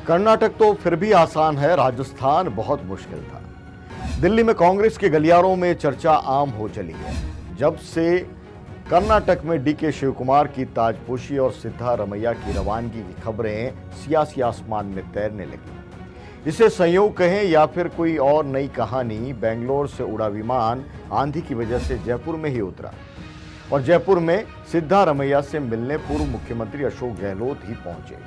कर्नाटक तो फिर भी आसान है, राजस्थान बहुत मुश्किल था। दिल्ली में कांग्रेस के गलियारों में चर्चा आम हो चली है जब से कर्नाटक में डीके शिवकुमार की ताजपोशी और सिद्धारमैया की रवानगी की खबरें सियासी आसमान में तैरने लगी। इसे संयोग कहें या फिर कोई और नई कहानी, बेंगलोर से उड़ा विमान आंधी की वजह से जयपुर में ही उतरा और जयपुर में सिद्धारमैया से मिलने पूर्व मुख्यमंत्री अशोक गहलोत ही पहुंचे।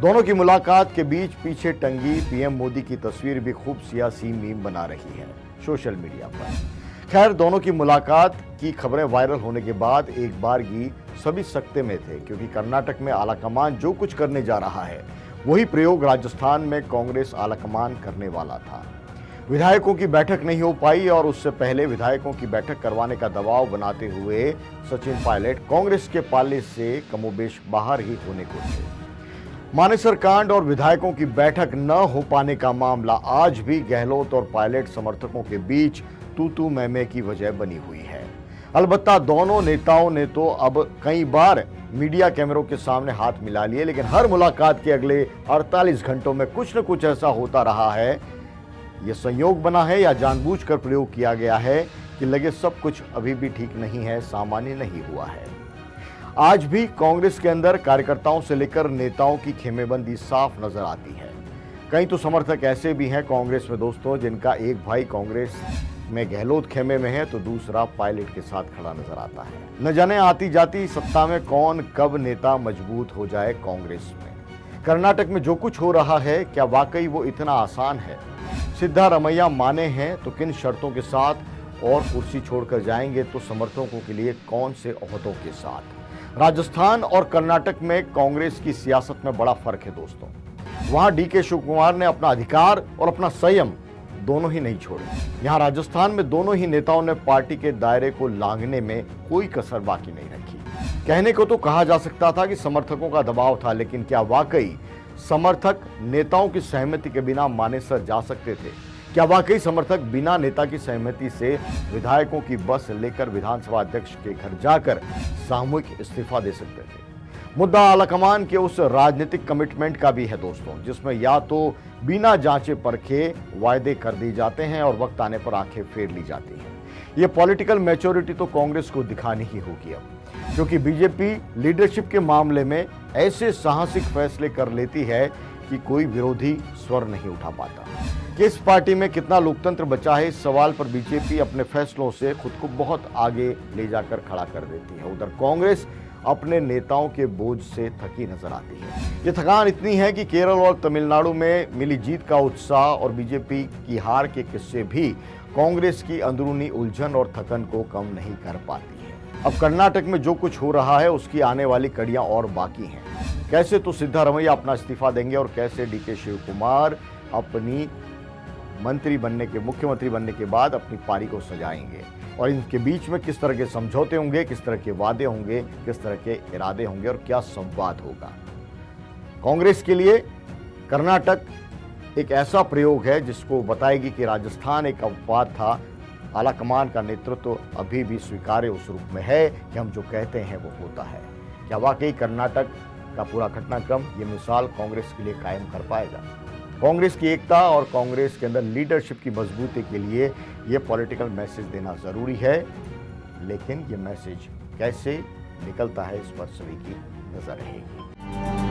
दोनों की मुलाकात के बीच पीछे टंगी पीएम मोदी की तस्वीर भी खूब सियासी मीम बना रही है सोशल मीडिया पर। खैर, दोनों की मुलाकात की खबरें वायरल होने के बाद एक बारगी सभी सकते में थे, क्योंकि कर्नाटक में आलाकमान जो कुछ करने जा रहा है वही प्रयोग राजस्थान में कांग्रेस आलाकमान करने वाला था। विधायकों की बैठक नहीं हो पाई और उससे पहले विधायकों की बैठक करवाने का दबाव बनाते हुए सचिन पायलट कांग्रेस के पाले से कमोबेश बाहर ही होने को थे। मानेसर कांड और विधायकों की बैठक न हो पाने का मामला आज भी गहलोत और पायलट समर्थकों के बीच तू मैं की वजह बनी हुई है। अलबत्ता दोनों नेताओं ने तो अब कई बार मीडिया कैमरों के सामने हाथ मिला लिए, लेकिन हर मुलाकात के अगले 48 घंटों में कुछ न कुछ ऐसा होता रहा है। यह संयोग बना है या जानबूझकर प्रयोग किया गया है कि लगे सब कुछ अभी भी ठीक नहीं है, सामान्य नहीं हुआ है। आज भी कांग्रेस के अंदर कार्यकर्ताओं से लेकर नेताओं की खेमेबंदी साफ नजर आती है। कई तो समर्थक ऐसे भी हैं कांग्रेस में दोस्तों, जिनका एक भाई कांग्रेस में गहलोत खेमे में है तो दूसरा पायलट के साथ खड़ा नजर आता है। न जाने आती जाती सत्ता में कौन कब नेता मजबूत हो जाए कांग्रेस में। कर्नाटक में जो कुछ हो रहा है, क्या वाकई वो इतना आसान है? सिद्धारमैया माने हैं तो किन शर्तों के साथ और कुर्सी छोड़कर जाएंगे तो समर्थकों के लिए कौन से ओहदों के साथ? राजस्थान और कर्नाटक में कांग्रेस की सियासत में बड़ा फर्क है दोस्तों। वहां डीके शिवकुमार ने अपना अधिकार और अपना संयम दोनों ही नहीं छोड़े। यहां राजस्थान में दोनों ही नेताओं ने पार्टी के दायरे को लांघने में कोई कसर बाकी नहीं रखी। कहने को तो कहा जा सकता था कि समर्थकों का दबाव था, लेकिन क्या वाकई समर्थक नेताओं की सहमति के बिना मानेसर जा सकते थे? क्या वाकई समर्थक बिना नेता की सहमति से विधायकों की बस लेकर विधानसभा अध्यक्ष के घर जाकर सामूहिक इस्तीफा दे सकते थे? मुद्दा आलाकमान के उस राजनीतिक कमिटमेंट का भी है दोस्तों, जिसमें या तो बिना जांचे परखे वायदे कर दिए जाते हैं और वक्त आने पर आंखें फेर ली जाती हैं। ये पॉलिटिकल मैच्योरिटी तो कांग्रेस को दिखानी ही होगी अब, क्योंकि बीजेपी लीडरशिप के मामले में ऐसे साहसिक फैसले कर लेती है कि कोई विरोधी स्वर नहीं उठा पाता। किस पार्टी में कितना लोकतंत्र बचा है, इस सवाल पर बीजेपी अपने फैसलों से खुद को बहुत आगे ले जाकर खड़ा कर देती है। उधर कांग्रेस अपने नेताओं के बोझ से थकी नजर आती है। ये थकान इतनी है कि केरल और तमिलनाडु में मिली जीत का उत्साह और बीजेपी की हार के किस्से भी कांग्रेस की अंदरूनी उलझन और थकन को कम नहीं कर पाती है। अब कर्नाटक में जो कुछ हो रहा है उसकी आने वाली कड़ियां और बाकी हैं। कैसे तो सिद्धारमैया अपना इस्तीफा देंगे और कैसे डीके शिवकुमार अपनी मुख्यमंत्री बनने के बाद अपनी पारी को सजाएंगे, और इनके बीच में किस तरह के समझौते होंगे, किस तरह के वादे होंगे, किस तरह के इरादे होंगे और क्या संवाद होगा। कांग्रेस के लिए कर्नाटक एक ऐसा प्रयोग है जिसको बताएगी कि राजस्थान एक अपवाद था। आलाकमान का नेतृत्व अभी भी स्वीकार्य उस रूप में है कि हम जो कहते हैं वो होता है। क्या वाकई कर्नाटक का पूरा घटनाक्रम ये मिसाल कांग्रेस के लिए कायम कर पाएगा? कांग्रेस की एकता और कांग्रेस के अंदर लीडरशिप की मजबूती के लिए ये पॉलिटिकल मैसेज देना जरूरी है, लेकिन ये मैसेज कैसे निकलता है इस पर सभी की नजर रहेगी।